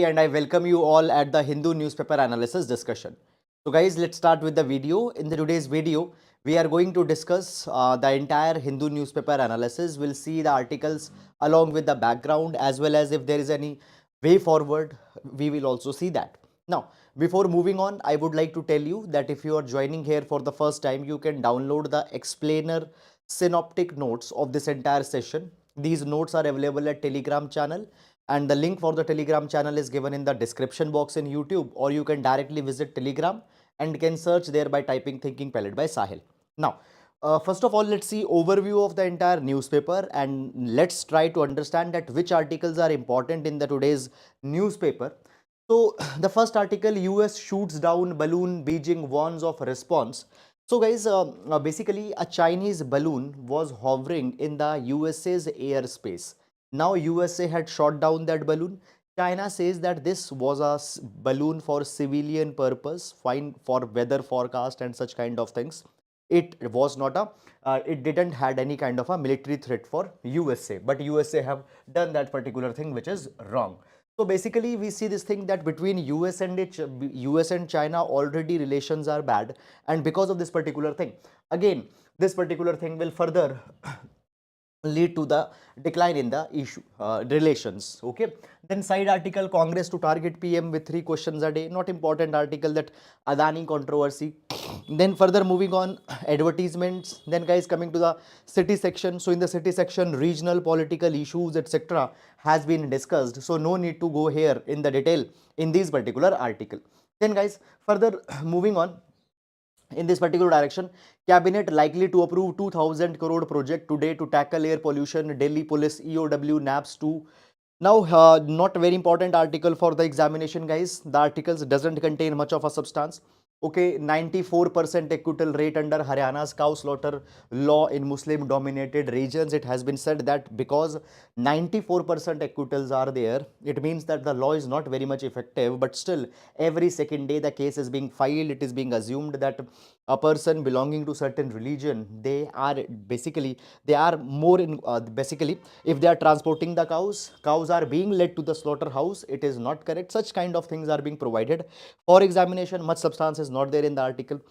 And I welcome you all at the Hindu newspaper analysis discussion. So guys, let's start with the video. In today's video, we are going to discuss the entire Hindu newspaper analysis. We'll see the articles along with the background, as well as if there is any way forward, we will also see that. Now, before moving on, I would like to tell you that if you are joining here for the first time, you can download the explainer synoptic notes of this entire session. These notes are available at Telegram channel, and the link for the Telegram channel is given in the description box in YouTube, or you can directly visit Telegram and can search there by typing Thinking Palette by Sahil. Now, first of all, let's see overview of the entire newspaper, and let's try to understand that which articles are important in the today's newspaper. So the first article, US shoots down balloon, Beijing warns of response. So guys, basically a Chinese balloon was hovering in the USA's airspace. Now USA had shot down that balloon. China says that this was a balloon for civilian purpose, fine for weather forecast and such kind of things. It was not a, it didn't had any kind of a military threat for USA, but USA have done that particular thing, which is wrong. So basically, we see this thing that between US and China already relations are bad, and because of this particular thing, again, this particular thing will further lead to the decline in the issue relations. Okay, then side article, Congress to target PM with 3 questions a day. Not important article, that Adani controversy. Then further moving on, advertisements. Then guys, coming to the city section. So in the city section, regional political issues etc has been discussed, so no need to go here in the detail in this particular article. Then guys, further moving on, in this particular direction, cabinet likely to approve 2000 crore project today to tackle air pollution, Delhi police, EOW, naps 2. Now, not very important article for the examination, guys. The articles doesn't contain much of a substance. Okay, 94% acquittal rate under Haryana's cow slaughter law in Muslim dominated regions. It has been said that because 94% acquittals are there, it means that the law is not very much effective, but still every second day the case is being filed. It is being assumed that a person belonging to certain religion, they are basically, they are more in basically, if they are transporting the cows are being led to the slaughterhouse, it is not correct. Such kind of things are being provided for examination. Much substance is not there in the article.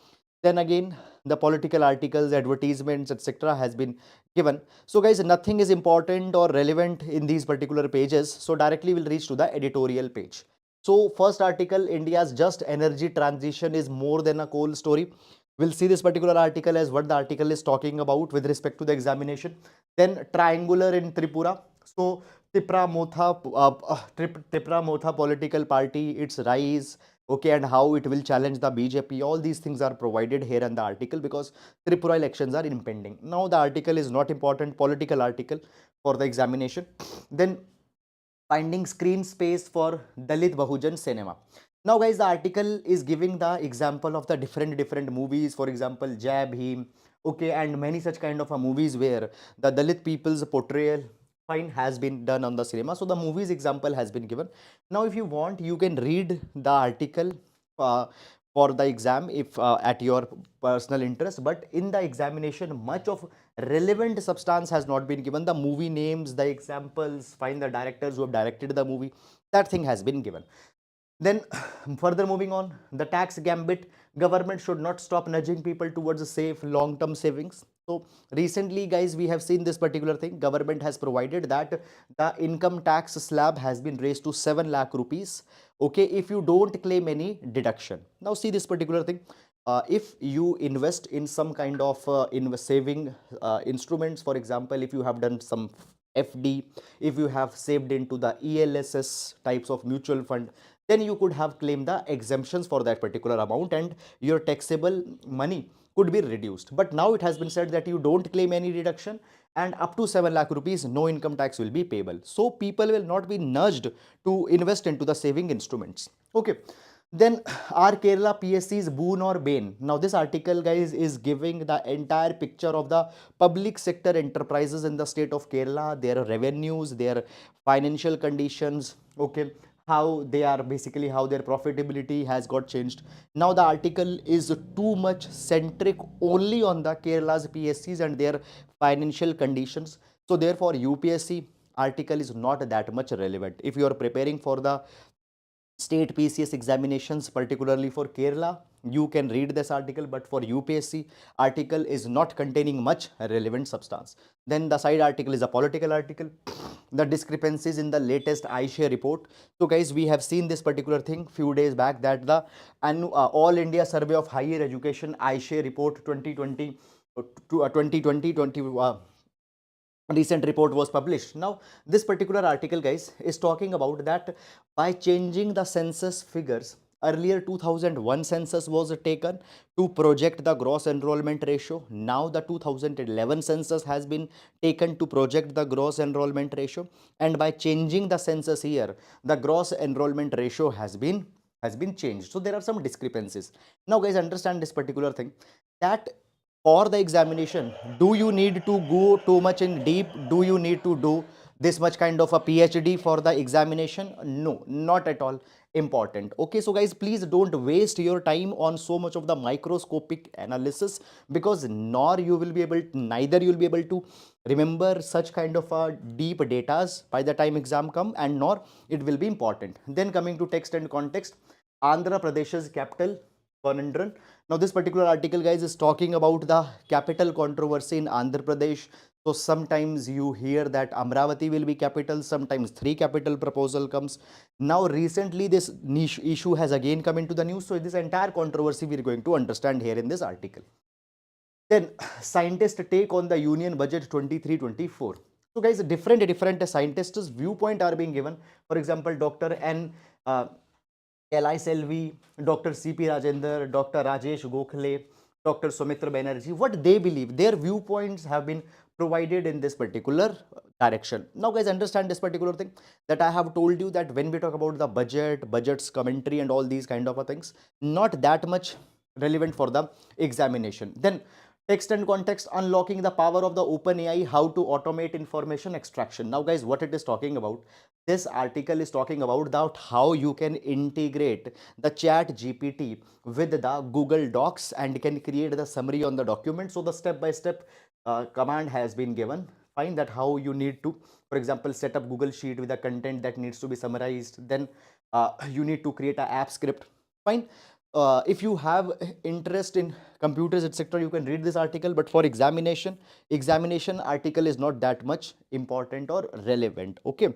Then again, the political articles, advertisements etc has been given. So guys, nothing is important or relevant in these particular pages, so directly we'll reach to the editorial page. So first article, India's just energy transition is more than a coal story. We'll see this particular article as what the article is talking about with respect to the examination. Then triangular in Tripura. So Tipra Motha political party, its rise, okay, and how it will challenge the BJP. All these things are provided here in the article because Tripura elections are impending. Now the article is not important, political article for the examination. Then finding screen space for Dalit Bahujan cinema. Now guys, the article is giving the example of the different movies, for example Jai Bhim, okay, and many such kind of movies where the Dalit people's portrayal fine has been done on the cinema. So the movies example has been given. Now if you want, you can read the article uh, for the exam if at your personal interest, but in the examination much of relevant substance has not been given. The movie names, the examples, find the directors who have directed the movie, that thing has been given. Then further moving on, the tax gambit, government should not stop nudging people towards a safe long-term savings. So recently guys, we have seen this particular thing. Government has provided that the income tax slab has been raised to 7 lakh rupees. Okay, if you don't claim any deduction. Now see this particular thing. If you invest in some kind of saving instruments, for example, if you have done some FD, if you have saved into the ELSS types of mutual fund, then you could have claimed the exemptions for that particular amount and your taxable money could be reduced. But now it has been said that you don't claim any deduction and up to 7 lakh rupees no income tax will be payable. So people will not be nudged to invest into the saving instruments. Okay. Then are Kerala PSC's boon or bane? Now this article guys is giving the entire picture of the public sector enterprises in the state of Kerala, their revenues, their financial conditions, okay, how they are basically, how their profitability has got changed. Now the article is too much centric only on the Kerala's PSCs and their financial conditions. So therefore UPSC article is not that much relevant. If you are preparing for the state PCS examinations, particularly for Kerala. You can read this article, but for UPSC, article is not containing much relevant substance. Then the side article is a political article. The discrepancies in the latest iShare report. So guys, we have seen this particular thing few days back, that the All India Survey of Higher Education iShare report 2020 to 2020 recent report was published. Now this particular article, guys, is talking about that by changing the census figures, earlier 2001 census was taken to project the gross enrollment ratio. Now the 2011 census has been taken to project the gross enrollment ratio, and by changing the census year, the gross enrollment ratio has been changed. So there are some discrepancies. Now guys, understand this particular thing, that for the examination, do you need to go too much in deep? Do you need to do this much kind of a PhD for the examination? No, not at all important. Okay, so guys, please don't waste your time on so much of the microscopic analysis, because neither you will be able to remember such kind of deep datas by the time exam come, and nor it will be important. Then coming to text and context, Andhra Pradesh's capital conundrum. Now this particular article, guys, is talking about the capital controversy in Andhra Pradesh. So sometimes you hear that Amravati will be capital, sometimes three capital proposal comes. Now recently this niche issue has again come into the news. So this entire controversy we are going to understand here in this article. Then scientists take on the union budget 23-24. So guys, different scientists' viewpoint are being given. For example, Dr. L.I. Selvi, Dr. C.P. Rajender, Dr. Rajesh Gokhale, Dr. Sumitra Banerjee, what they believe, their viewpoints have been provided in this particular direction. Now guys, understand this particular thing, that I have told you that when we talk about the budgets, commentary and all these kind of things, not that much relevant for the examination. Then text and context, unlocking the power of the OpenAI, how to automate information extraction. Now guys, what it is talking about, this article is talking about that how you can integrate the chat GPT with the Google Docs and can create the summary on the document. So the step by step command has been given. Find that how you need to, for example, set up Google Sheet with the content that needs to be summarized. Then you need to create an app script. Fine. If you have interest in computers, etc., you can read this article, but for examination article is not that much important or relevant. Okay,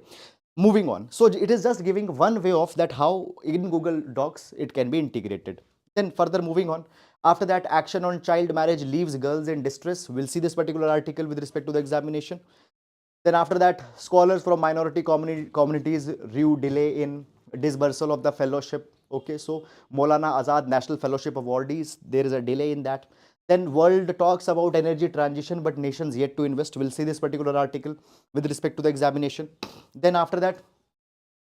moving on. So it is just giving one way of that how in Google Docs it can be integrated. Then further moving on, after that, action on child marriage leaves girls in distress. We'll see this particular article with respect to the examination. Then after that, scholars from minority communities rue delay in disbursal of the fellowship. Okay, so Maulana Azad National Fellowship awardees, there is a delay in that. Then world talks about energy transition, but nations yet to invest. We'll see this particular article with respect to the examination. Then after that,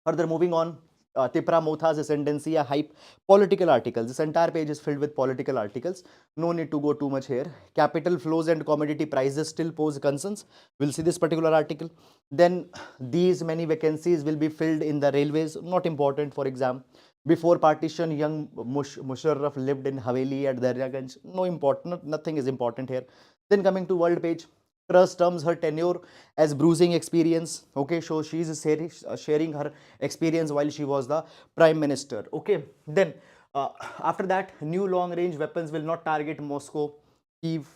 further moving on, Tipra Motha's ascendancy, a hype, political articles. This entire page is filled with political articles. No need to go too much here. Capital flows and commodity prices still pose concerns. We'll see this particular article. Then these many vacancies will be filled in the railways. Not important for exam. Before partition, young Musharraf lived in Haveli at Daryaganj. No important, nothing is important here. Then coming to world page, Truss terms her tenure as bruising experience. Okay, so she is sharing her experience while she was the prime minister. Okay, then after that, new long range weapons will not target Moscow, Kiev.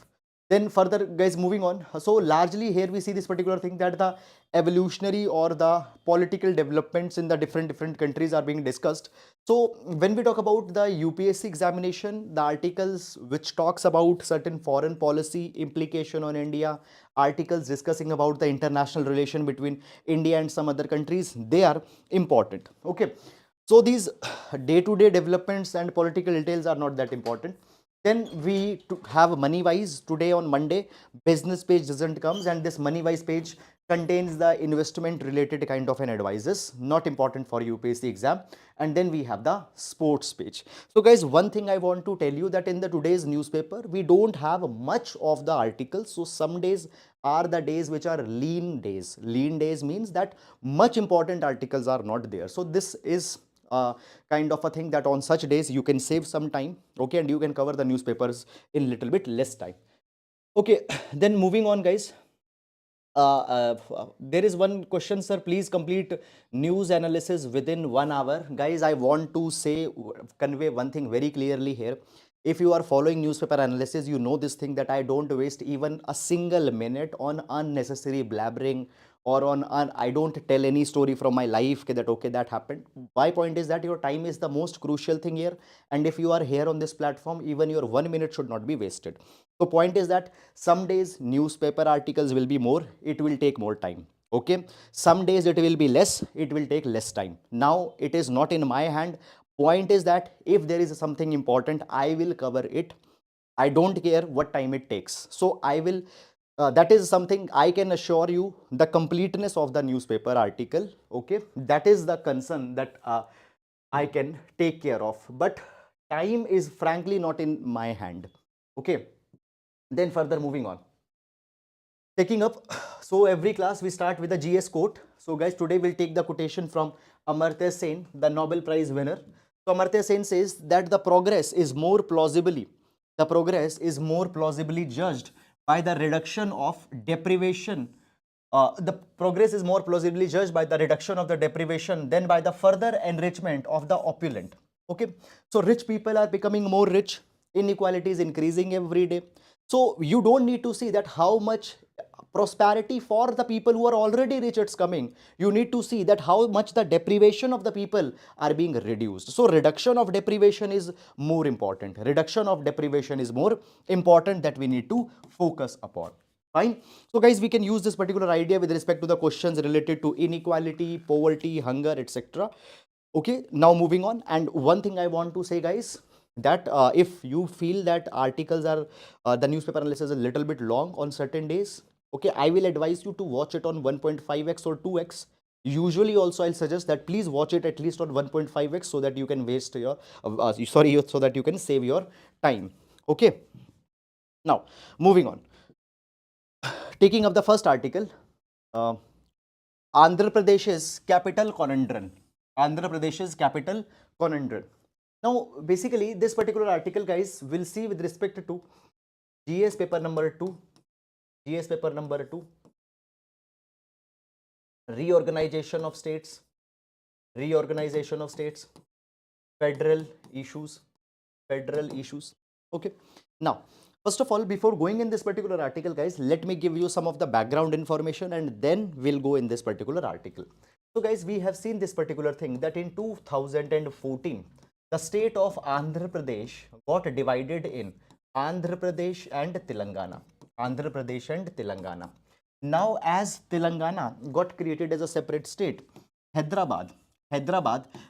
Then further, guys, moving on. So largely here we see this particular thing, that the evolutionary or the political developments in the different countries are being discussed. So when we talk about the UPSC examination, the articles which talks about certain foreign policy implication on India, articles discussing about the international relation between India and some other countries, they are important. Okay, so these day-to-day developments and political details are not that important. Then we have money wise today on Monday, business page doesn't comes, and this money wise page contains the investment related kind of an advices, not important for UPSC exam. And then we have the sports page. So guys, one thing I want to tell you, that in the today's newspaper we don't have much of the articles. So some days are the days which are lean days. Lean days means that much important articles are not there. So this is kind of a thing that on such days you can save some time, okay, and you can cover the newspapers in little bit less time. Okay, then moving on, guys. There is one question, sir. Please complete news analysis within 1 hour. Guys, I want to say, convey one thing very clearly here. If you are following newspaper analysis, you know this thing that I don't waste even a single minute on unnecessary blabbering or on I don't tell any story from my life that okay that happened. My point is that your time is the most crucial thing here, and if you are here on this platform, even your 1 minute should not be wasted. So point is that some days newspaper articles will be more, it will take more time. Okay, some days it will be less, it will take less time. Now it is not in my hand. Point is that if there is something important, I will cover it. I don't care what time it takes. So I will, that is something I can assure you, the completeness of the newspaper article. Okay, that is the concern that I can take care of. But time is frankly not in my hand. Okay, then further moving on. Taking up, so every class we start with a GS quote. So guys, today we'll take the quotation from Amartya Sen, the Nobel Prize winner. So Amartya Sen says that the progress is more plausibly judged by the reduction of deprivation. The progress is more plausibly judged by the reduction of the deprivation than by the further enrichment of the opulent. Okay, so rich people are becoming more rich, inequality is increasing every day. So you don't need to see that how much prosperity for the people who are already rich it's coming. You need to see that how much the deprivation of the people are being reduced. So reduction of deprivation is more important. Reduction of deprivation is more important that we need to focus upon. Fine. So guys, we can use this particular idea with respect to the questions related to inequality, poverty, hunger, etc. Okay, now moving on. And one thing I want to say, guys, that if you feel that articles are the newspaper analysis is a little bit long on certain days, okay, I will advise you to watch it on 1.5x or 2x. Usually also I'll suggest that please watch it at least on 1.5x so that you can waste your so that you can save your time. Okay, now moving on. Taking up the first article, uh, Andhra Pradesh's capital conundrum. Andhra Pradesh's capital conundrum. Now, basically, this particular article, guys, will see with respect to GS paper number 2, GS paper number 2, reorganization of states, federal issues, Okay. Now, first of all, before going in this particular article, guys, let me give you some of the background information and then we'll go in this particular article. So, guys, we have seen this particular thing that in 2014, the state of Andhra Pradesh got divided in Andhra Pradesh and Telangana. Andhra Pradesh and Telangana. Now, as Telangana got created as a separate state, Hyderabad,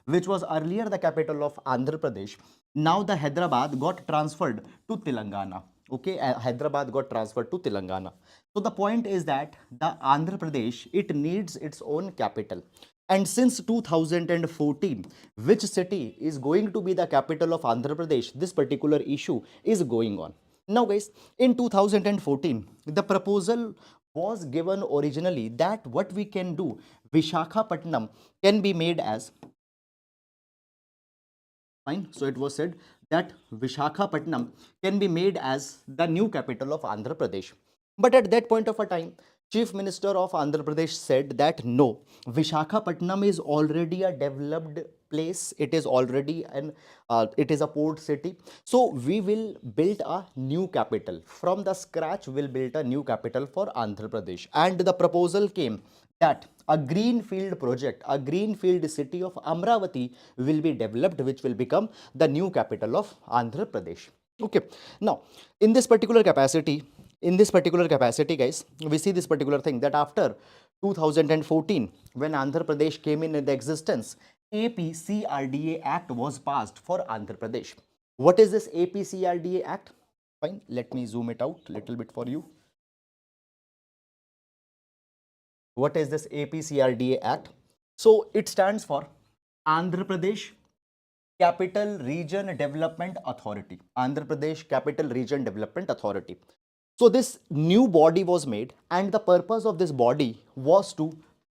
which was earlier the capital of Andhra Pradesh, now the Hyderabad got transferred to Telangana. Okay, Hyderabad got transferred to Telangana. So the point is that the Andhra Pradesh, it needs its own capital. And since 2014, which city is going to be the capital of Andhra Pradesh, this particular issue is going on. Now guys, in 2014, the proposal was given originally that what we can do, Vishakhapatnam can be made as, fine, so it was said that Vishakhapatnam can be made as the new capital of Andhra Pradesh. But at that point of a time, Chief Minister of Andhra Pradesh said that no, Vishakhapatnam is already a developed place. It is already it is a port city. So we will build a new capital from the scratch. We'll build a new capital for Andhra Pradesh. And the proposal came that a greenfield project, a greenfield city of Amravati will be developed, which will become the new capital of Andhra Pradesh. Okay. Now, in this particular capacity, guys, we see this particular thing that after 2014, when Andhra Pradesh came in the existence, APCRDA Act was passed for Andhra Pradesh. What is this APCRDA Act? Fine, let me zoom it out a little bit for you. What is this APCRDA Act? So it stands for Andhra Pradesh Capital Region Development Authority. Andhra Pradesh Capital Region Development Authority. So this new body was made, and the purpose of this body was to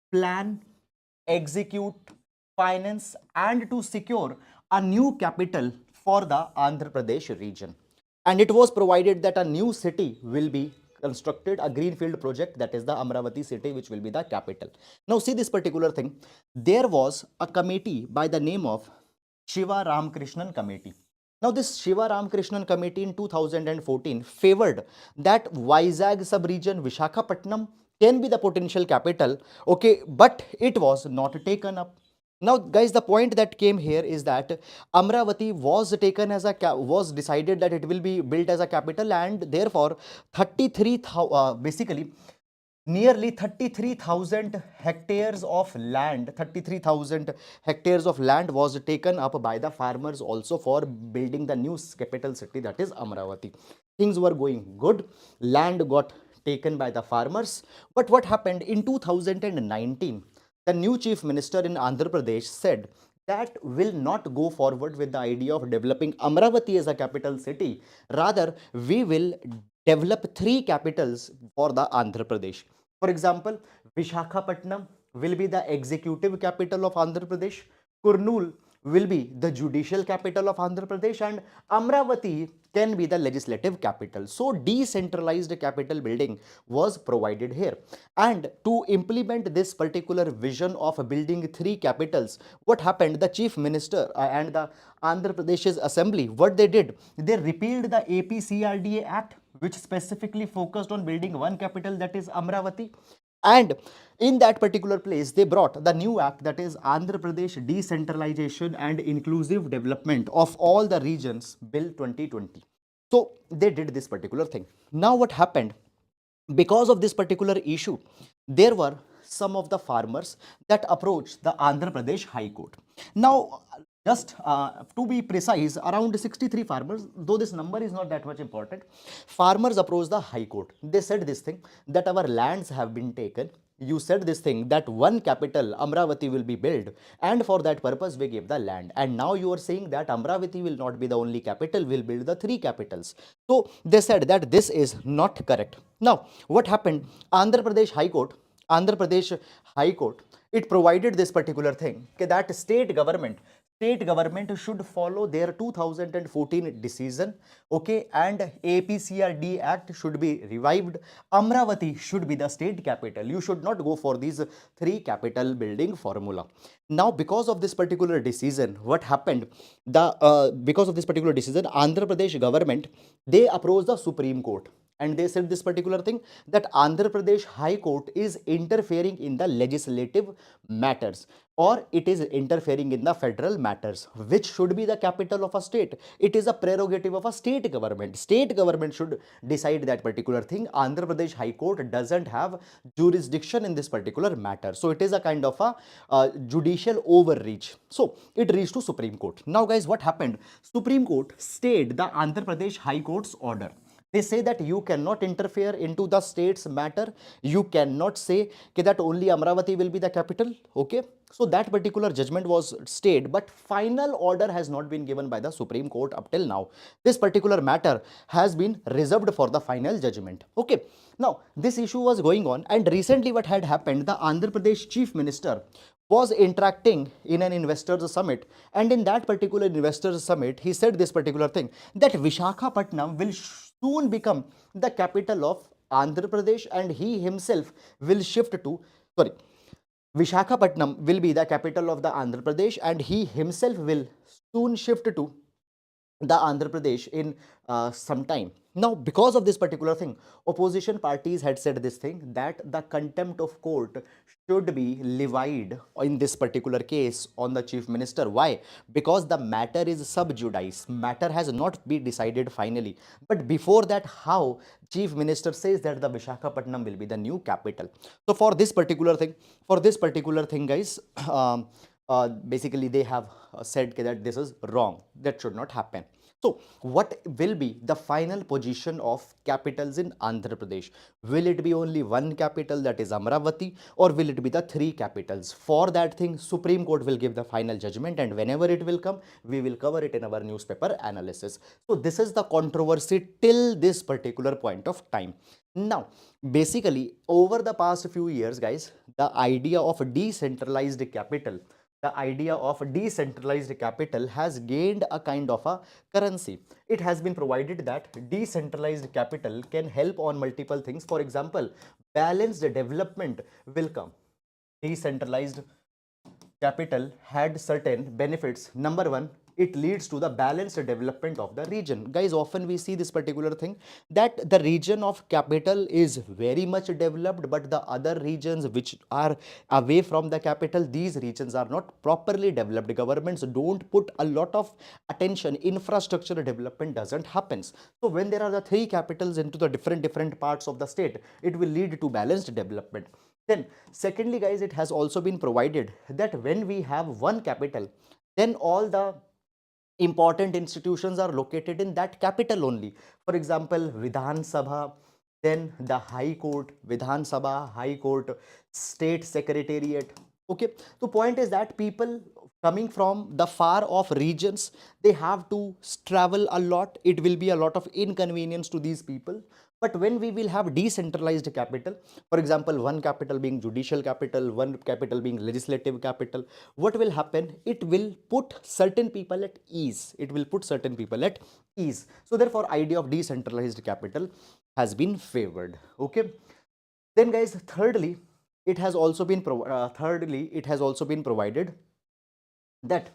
plan, execute, finance, and to secure a new capital for the Andhra Pradesh region. And it was provided that a new city will be constructed a greenfield project, that is the Amravati city, which will be the capital. Now see this particular thing. There was a committee by the name of Shiva Ramakrishnan Committee. Now, this Shiva Ramakrishnan Committee in 2014 favored that Vizag sub-region, Vishakhapatnam, can be the potential capital, okay, but it was not taken up. Now, guys, the point that came here is that Amravati was taken as a was decided that it will be built as a capital, and therefore 33,000 basically nearly 33,000 hectares of land, 33,000 hectares of land was taken up by the farmers also for building the new capital city, that is Amravati. Things were going good, land got taken by the farmers, but what happened in 2019, the new chief minister in Andhra Pradesh said that will not go forward with the idea of developing Amravati as a capital city. Rather, we will develop three capitals for the Andhra Pradesh. For example, Vishakhapatnam will be the executive capital of Andhra Pradesh, Kurnool will be the judicial capital of Andhra Pradesh, and Amravati can be the legislative capital. So decentralized capital building was provided here. And to implement this particular vision of building three capitals, what happened? The chief minister and the Andhra Pradesh's assembly, what they did, they repealed the APCRDA Act, which specifically focused on building one capital, that is Amravati. And in that particular place, they brought the new act, that is Andhra Pradesh Decentralization and Inclusive Development of All the Regions Bill 2020. So they did this particular thing. Now what happened? Because of this particular issue, there were some of the farmers that approached the Andhra Pradesh High Court. Now, just to be precise, around 63 farmers, though this number is not that much important, farmers approached the High Court. They said this thing, that our lands have been taken. You said this thing, that one capital, Amravati, will be built, and for that purpose we gave the land. And now you are saying that Amravati will not be the only capital, we'll build the three capitals. So they said that this is not correct. Now, what happened? Andhra Pradesh High Court, it provided this particular thing, okay, that state government should follow their 2014 decision, okay, and APCRD Act should be revived. Amravati should be the state capital. You should not go for these three capital building formula. Now, because of this particular decision, what happened? Because of this particular decision, Andhra Pradesh government, they approached the Supreme Court. And they said this particular thing, that Andhra Pradesh High Court is interfering in the legislative matters, or it is interfering in the federal matters, which should be the capital of a state. It is a prerogative of a state government. State government should decide that particular thing. Andhra Pradesh High Court doesn't have jurisdiction in this particular matter. So it is a kind of a judicial overreach. So it reached to Supreme Court. Now guys, what happened? Supreme Court stayed the Andhra Pradesh High Court's order. They say that you cannot interfere into the state's matter. You cannot say that only Amravati will be the capital. Okay. So that particular judgment was stayed, but final order has not been given by the Supreme Court up till now. This particular matter has been reserved for the final judgment. Okay. Now, this issue was going on, and recently what had happened, the Andhra Pradesh Chief Minister was interacting in an investors summit, and in that particular investors summit, he said this particular thing, that Vishakhapatnam will soon become the capital of Andhra Pradesh, and he himself will shift to, Vishakhapatnam will be the capital of the Andhra Pradesh, and he himself will soon shift to the Andhra Pradesh in some time. Now, because of this particular thing, opposition parties had said this thing, that the contempt of court should be levied in this particular case on the chief minister. Why? Because the matter is sub judice. Matter has not been decided finally. But before that, how chief minister says that the Vishakhapatnam will be the new capital? So for this particular thing, guys, basically they have said that this is wrong. That should not happen. So, what will be the final position of capitals in Andhra Pradesh? Will it be only one capital, that is Amravati, or will it be the three capitals? For that thing, Supreme Court will give the final judgment, and whenever it will come, we will cover it in our newspaper analysis. So, this is the controversy till this particular point of time. Now, basically, over the past few years, guys, the idea of a decentralized capital the idea of decentralized capital has gained a kind of a currency. It has been provided that decentralized capital can help on multiple things. For example, balanced development will come. Decentralized capital had certain benefits. Number one, it leads to the balanced development of the region. Guys, often we see this particular thing that the region of capital is very much developed, but the other regions which are away from the capital, these regions are not properly developed. Governments don't put a lot of attention. Infrastructure development doesn't happen. So when there are the three capitals into the different parts of the state, it will lead to balanced development. Then secondly, guys, it has also been provided that when we have one capital, then all the important institutions are located in that capital only. For example, Vidhan Sabha, then the High Court, Vidhan Sabha, High Court, State Secretariat. Okay, the point is that people coming from the far off regions, they have to travel a lot. It will be a lot of inconvenience to these people. But when we will have decentralized capital, for example, one capital being judicial capital, one capital being legislative capital, what will happen? It will put certain people at ease. It will put certain people at ease. So therefore, idea of decentralized capital has been favored. Okay. Then, guys, thirdly, it has also been provided that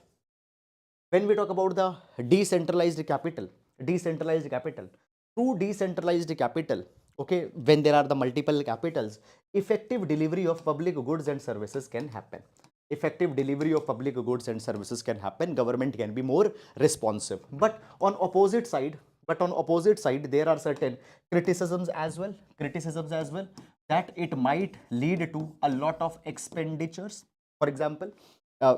when we talk about the decentralized capital, through decentralized capital, okay, when there are the multiple capitals, effective delivery of public goods and services can happen. Effective delivery of public goods and services can happen. Government can be more responsive. But on opposite side, there are certain criticisms as well, that it might lead to a lot of expenditures. For example,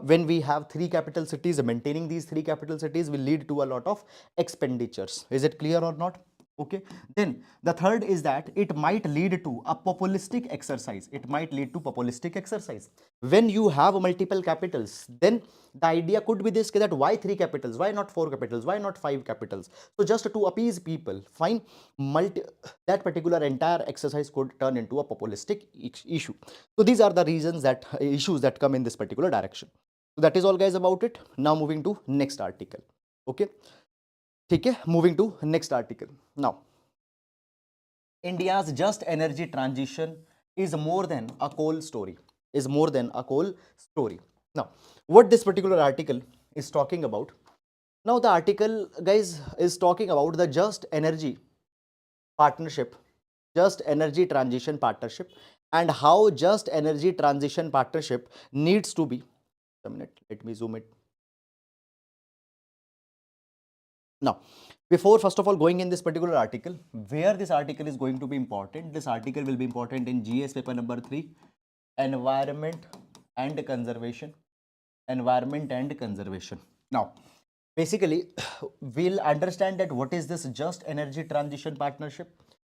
when we have three capital cities, maintaining these three capital cities will lead to a lot of expenditures. Is it clear or not? Okay. Then the third is that it might lead to a populistic exercise. When you have multiple capitals, then the idea could be this, that why three capitals? Why not four capitals? Why not five capitals? So just to appease people, fine, that particular entire exercise could turn into a populistic issue. So these are the reasons, that issues that come in this particular direction. So that is all, guys, about it. Now moving to next article. Okay. Okay, moving to next article. Now, India's just energy transition is more than a coal story. Now, what this particular article is talking about? Now, the article, guys, is talking about the just energy transition partnership, and how just energy transition partnership needs to be. A minute, let me zoom it. Now, before first of all going in this particular article, where this article is going to be important, this article will be important in GS paper number 3, environment and conservation. Now, basically, we'll understand that what is this just energy transition partnership,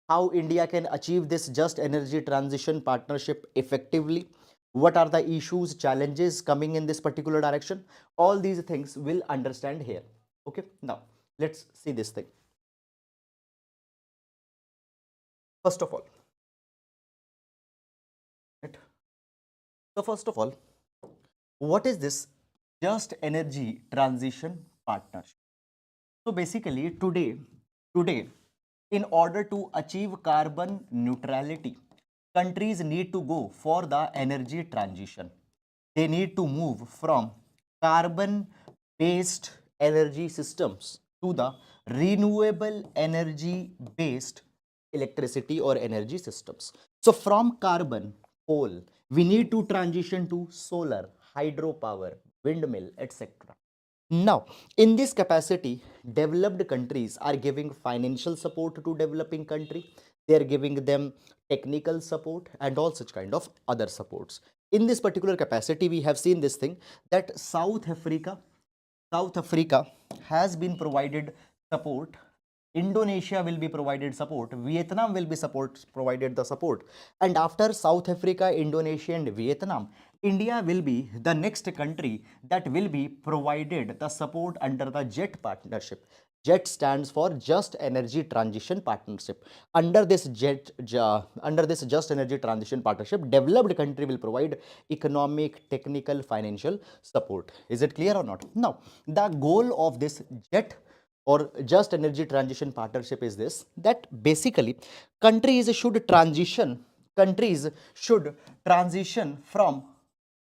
how India can achieve this just energy transition partnership effectively, what are the issues, challenges coming in this particular direction. All these things we'll understand here. Okay. Now, let's see this thing. First of all, what is this just energy transition partnership? So basically, today, in order to achieve carbon neutrality, countries need to go for the energy transition. They need to move from carbon-based energy systems to the renewable energy based electricity or energy systems. So from carbon, coal, we need to transition to solar, hydropower, windmill, etc. Now, in this capacity, developed countries are giving financial support to developing country. They are giving them technical support and all such kind of other supports. In this particular capacity, we have seen this thing, that South Africa has been provided support. Indonesia will be provided support. Vietnam will be provided the support. And after South Africa, Indonesia and Vietnam, India will be the next country that will be provided the support under the JET partnership. JET stands for Just Energy Transition Partnership. Under this Just Energy Transition Partnership, developed country will provide economic, technical, financial support. Is it clear or not? Now, the goal of this JET or Just Energy Transition Partnership is this, that basically countries should transition countries should transition from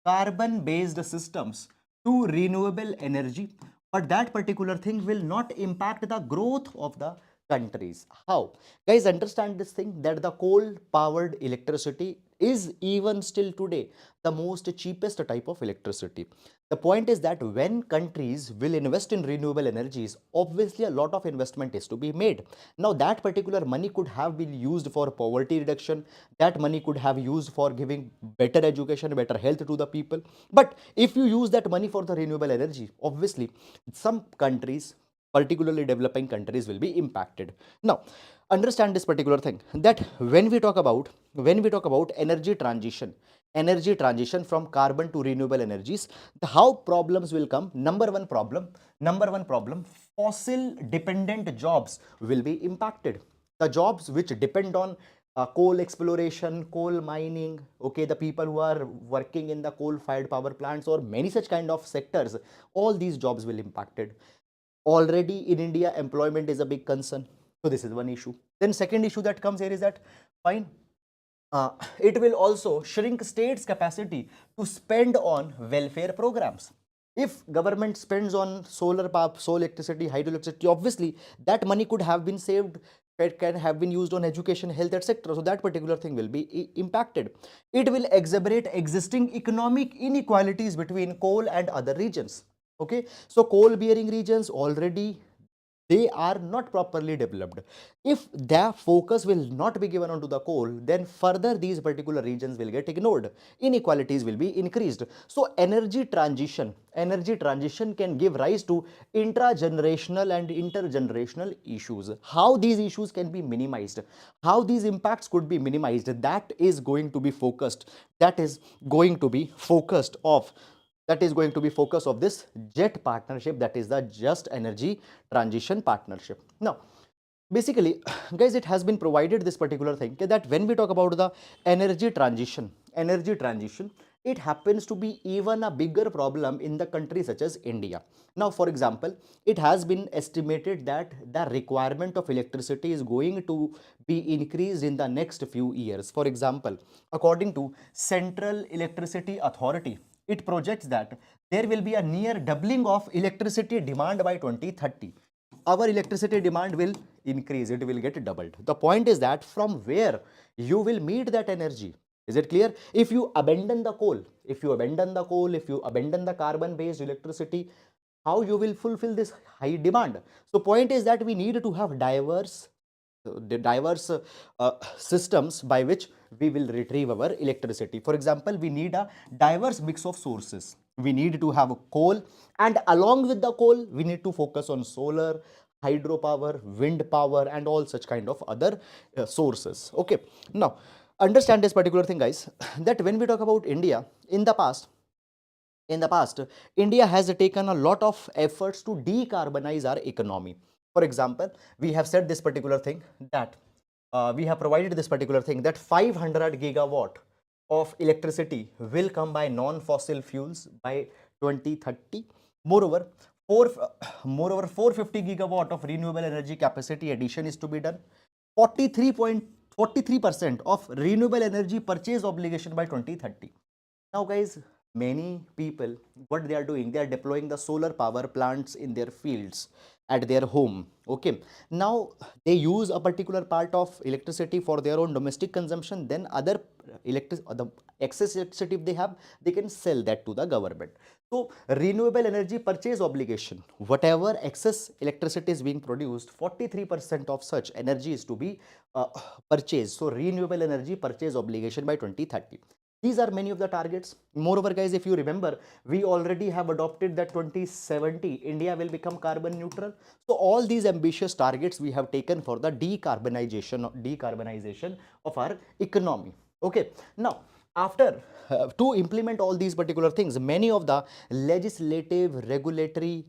carbon based systems to renewable energy, but that particular thing will not impact the growth of the countries. How? Guys, understand this thing, that the coal powered electricity is even still today the most cheapest type of electricity. The point is that when countries will invest in renewable energies, obviously a lot of investment is to be made. Now that particular money could have been used for poverty reduction, that money could have used for giving better education, better health to the people. But if you use that money for the renewable energy, obviously some countries, particularly developing countries, will be impacted. Now understand this particular thing, that when we talk about energy transition from carbon to renewable energies, how problems will come. Number one problem, fossil dependent jobs will be impacted. The jobs which depend on coal exploration, coal mining, okay, the people who are working in the coal fired power plants or many such kind of sectors, all these jobs will impacted. Already in India, employment is a big concern. So this is one issue. Then second issue that comes here is that, fine, it will also shrink states' capacity to spend on welfare programs. If government spends on solar power, solar electricity, hydroelectricity, obviously that money could have been saved, it can have been used on education, health, etc. So that particular thing will be impacted. It will exacerbate existing economic inequalities between coal and other regions. Okay, so coal bearing regions already, they are not properly developed. If their focus will not be given onto the coal, then further these particular regions will get ignored. Inequalities will be increased. So energy transition can give rise to intragenerational and intergenerational issues. How these issues can be minimized, how these impacts could be minimized, that is going to be focused. That is going to be focused of this JET partnership, that is the Just Energy Transition Partnership. Now, basically, guys, it has been provided this particular thing, that when we talk about the energy transition, it happens to be even a bigger problem in the country such as India. Now, for example, it has been estimated that the requirement of electricity is going to be increased in the next few years. For example, according to Central Electricity Authority, it projects that there will be a near doubling of electricity demand by 2030. Our electricity demand will increase, it will get doubled. The point is that from where you will meet that energy. Is it clear? If you abandon the coal, if you abandon the carbon based electricity, how you will fulfill this high demand? So point is that we need to have diverse systems by which we will retrieve our electricity. For example, we need a diverse mix of sources. We need to have coal, and along with the coal, we need to focus on solar, hydropower, wind power, and all such kind of other sources. Okay. Now, understand this particular thing, guys, that when we talk about India, in the past, India has taken a lot of efforts to decarbonize our economy. For example, we have said this particular thing, that we have provided this particular thing, that 500 gigawatt of electricity will come by non-fossil fuels by 2030. Moreover, 450 gigawatt of renewable energy capacity addition is to be done. 43% of renewable energy purchase obligation by 2030. Now, guys, many people, what they are doing, they are deploying the solar power plants in their fields, at their home. Okay, now they use a particular part of electricity for their own domestic consumption, then the excess electricity if they have, they can sell that to the government. So renewable energy purchase obligation, whatever excess electricity is being produced, 43% of such energy is to be purchased. So renewable energy purchase obligation by 2030. These are many of the targets. Moreover, guys, if you remember, we already have adopted that 2070 India will become carbon neutral. So all these ambitious targets we have taken for the decarbonization of our economy. Okay. Now, after to implement all these particular things, many of the legislative regulatory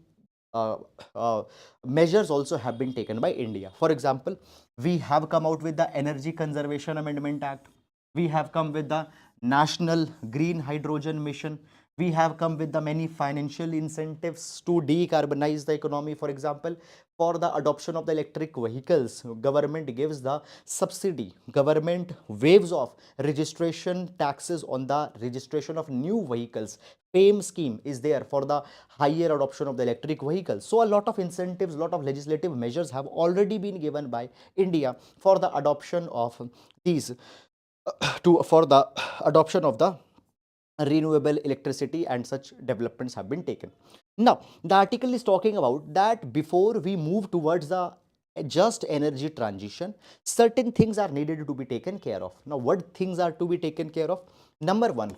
uh, uh, measures also have been taken by India. For example, we have come out with the Energy Conservation Amendment Act. We have come with the National Green Hydrogen Mission. We have come with the many financial incentives to decarbonize the economy. For example, for the adoption of the electric vehicles, government gives the subsidy. Government waives off registration taxes on the registration of new vehicles. FAME scheme is there for the higher adoption of the electric vehicles. So a lot of incentives, lot of legislative measures have already been given by India for the adoption of these for the adoption of the renewable electricity, and such developments have been taken. Now, the article is talking about that before we move towards the just energy transition, certain things are needed to be taken care of. Now, what things are to be taken care of? Number one,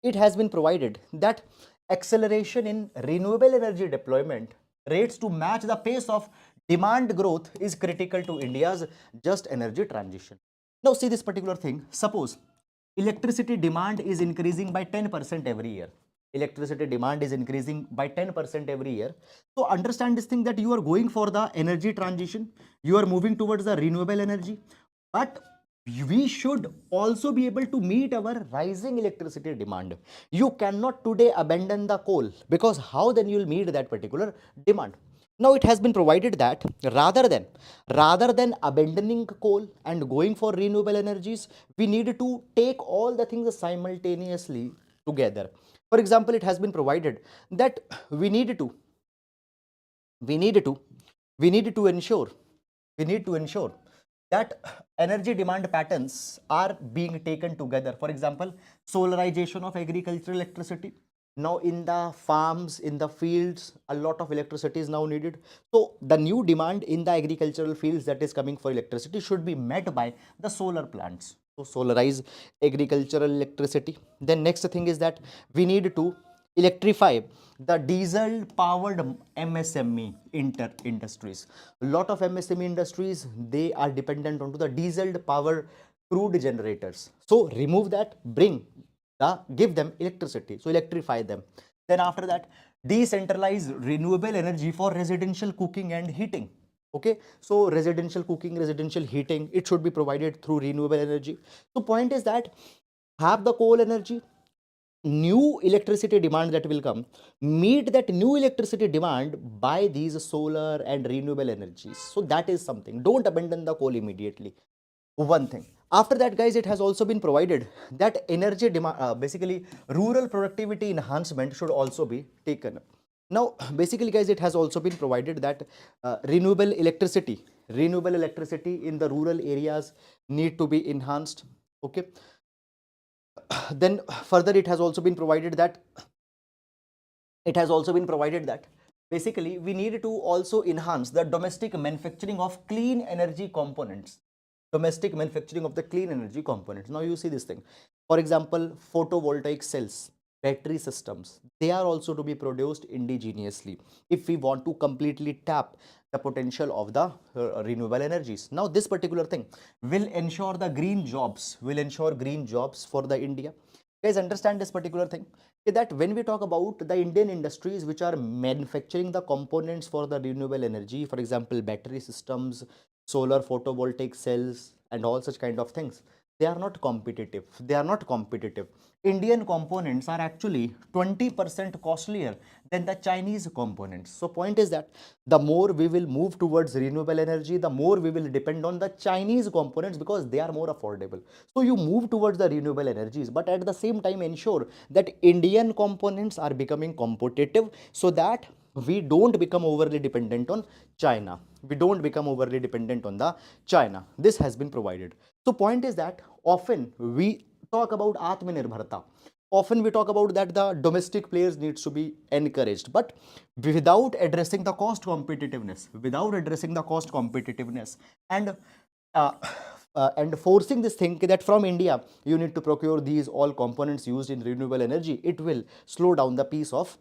it has been provided that acceleration in renewable energy deployment rates to match the pace of demand growth is critical to India's just energy transition. Now, see this particular thing. Suppose electricity demand is increasing by 10% every year. Electricity demand is increasing by 10% every year. So understand this thing, that you are going for the energy transition, you are moving towards the renewable energy, but we should also be able to meet our rising electricity demand. You cannot today abandon the coal, because how then you will meet that particular demand? Now it has been provided that rather than abandoning coal and going for renewable energies, we need to take all the things simultaneously together. For example, it has been provided that we need to we need to we need to ensure we need to ensure that energy demand patterns are being taken together. For example, solarization of agricultural electricity. Now in the farms, in the fields, a lot of electricity is now needed. So the new demand in the agricultural fields that is coming for electricity should be met by the solar plants. So solarize agricultural electricity. Then next thing is that we need to electrify the diesel powered MSME industries. A lot of MSME industries, they are dependent on the diesel powered crude generators. So remove that, give them electricity, so electrify them. Then after that, decentralize renewable energy for residential cooking and heating. Okay, so residential cooking, residential heating, it should be provided through renewable energy. So point is that have the coal energy, new electricity demand that will come, meet that new electricity demand by these solar and renewable energies. So that is something, don't abandon the coal immediately. One thing. After that, guys, it has also been provided that energy demand, basically rural productivity enhancement should also be taken. Now basically, guys, it has also been provided that renewable electricity in the rural areas need to be enhanced. Okay, then further it has also been provided that basically we need to also enhance the domestic manufacturing of clean energy components. Now you see this thing. For example, photovoltaic cells, battery systems, they are also to be produced indigenously if we want to completely tap the potential of the renewable energies. Now this particular thing will ensure green jobs for the India. Guys, understand this particular thing, that when we talk about the Indian industries which are manufacturing the components for the renewable energy, for example, battery systems, solar photovoltaic cells, and all such kind of things, they are not competitive. Indian components are actually 20% costlier than the Chinese components. So point is that the more we will move towards renewable energy, the more we will depend on the Chinese components, because they are more affordable. So you move towards the renewable energies, but at the same time ensure that Indian components are becoming competitive, so that we don't become overly dependent on China. This has been provided. So point is that often we talk about Atmanirbharta. Often we talk about that the domestic players needs to be encouraged, but without addressing the cost competitiveness, and uh, and forcing this thing that from India you need to procure these all components used in renewable energy, it will slow down the pace of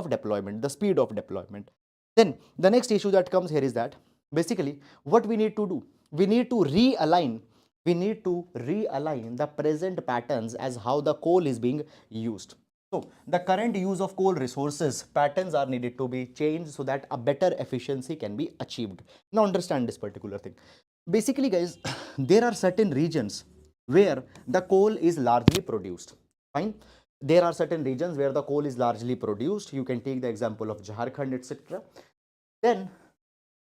deployment, the speed of deployment. Then the next issue that comes here is that basically what we need to do, we need to realign we need to realign the present patterns as how the coal is being used. So the current use of coal resources patterns are needed to be changed so that a better efficiency can be achieved. Now understand this particular thing. Basically, guys, there are certain regions where the coal is largely produced. Fine. There are certain regions where the coal is largely produced. You can take the example of Jharkhand, etc. Then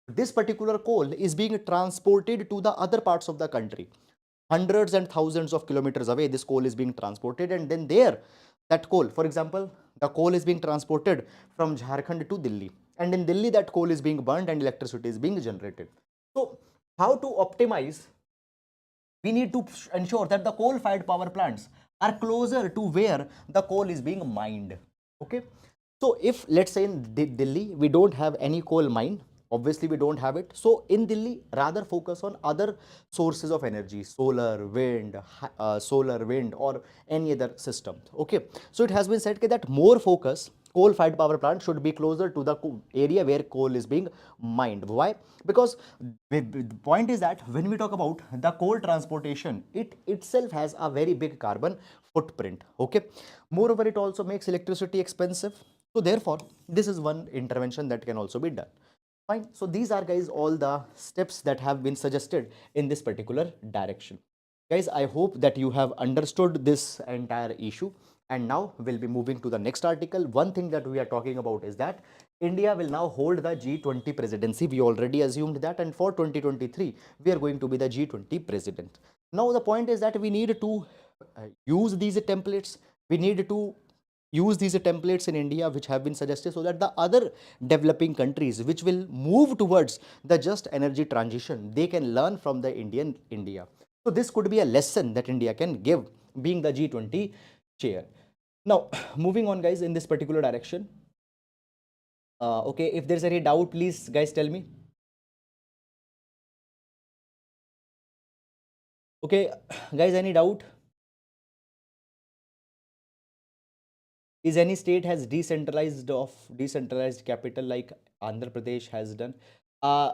this particular coal is being transported to the other parts of the country. Hundreds and thousands of kilometers away, this coal is being transported, and then there, that coal, for example, the coal is being transported from Jharkhand to Delhi, and in Delhi, that coal is being burned and electricity is being generated. So, how to optimize? We need to ensure that the coal-fired power plants are closer to where the coal is being mined. Okay. So if let's say in Delhi, we don't have any coal mine, obviously we don't have it. So in Delhi, rather focus on other sources of energy, solar, wind, or any other system. Okay. So it has been said that more focus coal-fired power plant should be closer to the area where coal is being mined. Why? Because the point is that when we talk about the coal transportation, it itself has a very big carbon footprint. Okay. Moreover, it also makes electricity expensive. So therefore, this is one intervention that can also be done. Fine. So these are, guys, all the steps that have been suggested in this particular direction. Guys, I hope that you have understood this entire issue. And now we'll be moving to the next article. One thing that we are talking about is that India will now hold the G20 presidency. We already assumed that. And for 2023, we are going to be the G20 president. Now, the point is that we need to use these templates. We need to use these templates in India which have been suggested so that the other developing countries which will move towards the just energy transition, they can learn from the India. So this could be a lesson that India can give being the G20 chair. Now, moving on, guys, in this particular direction. Okay, if there's any doubt, please, guys, tell me. Okay, guys, any doubt? Is any state has decentralized capital like Andhra Pradesh has done? Uh,